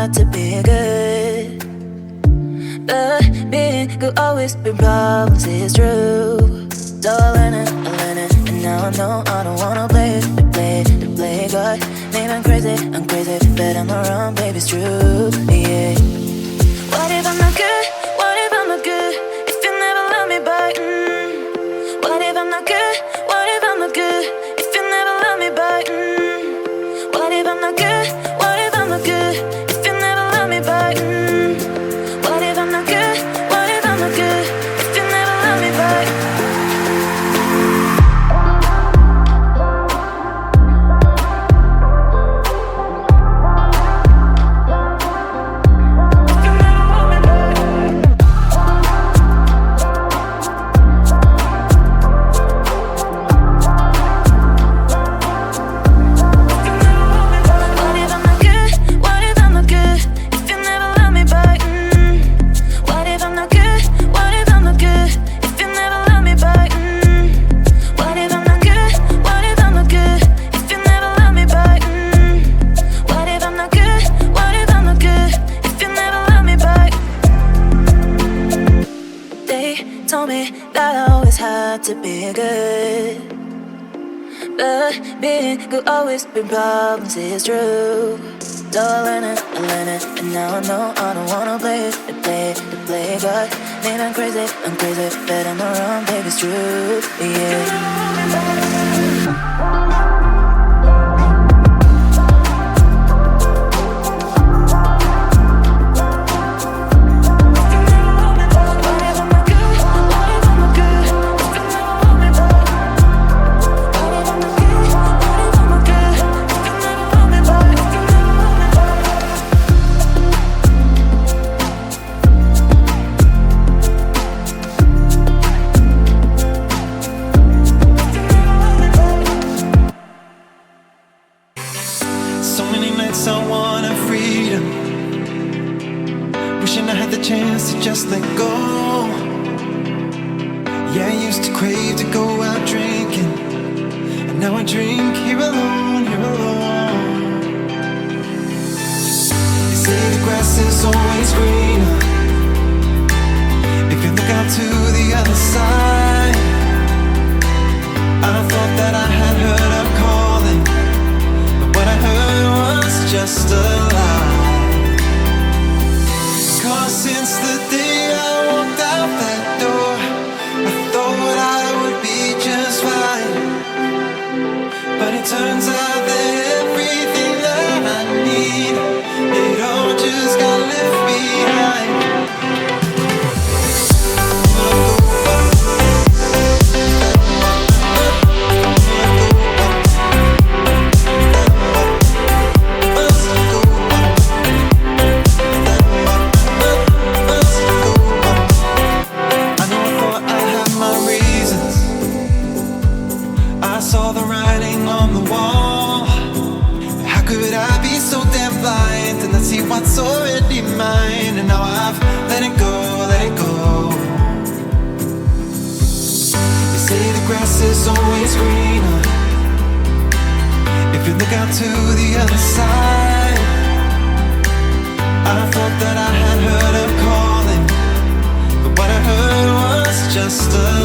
hard to be good, but being good always been problems, it's true. So I learned it, and now I know I don't wanna play God. Maybe I'm crazy, but I'm not wrong, baby, it's true, yeah. What if I'm not good? What if I'm not good? If you never love me back, What if I'm not good? What if I'm not good? If you never love me back, What if I'm not good? What if I'm not good? If you never love me back, What if I'm not good? What if I'm not good? If you never love me back. Told me that I always had to be good, but being good always been problems, it's true. So I learned it, and now I know I don't wanna play God. Maybe I'm crazy, but I'm not wrong, baby, it's true, yeah. I wanted freedom, wishing I had the chance to just let go. Yeah, I used to crave to go out drinking, and now I drink here alone, here alone. They say the grass is always greener if you look out to the other side. I thought that I had heard her calling, what I heard was just a lie. 'Cause since the day I walked out that door, I thought I would be just fine. But it turns out that everything that I need, it all just got left behind. Saw the writing on the wall. How could I be so damn blind and not see what's already mine? And now I've let it go, let it go. They say the grass is always greener if you look out to the other side. I thought that I had heard her calling, but what I heard was just a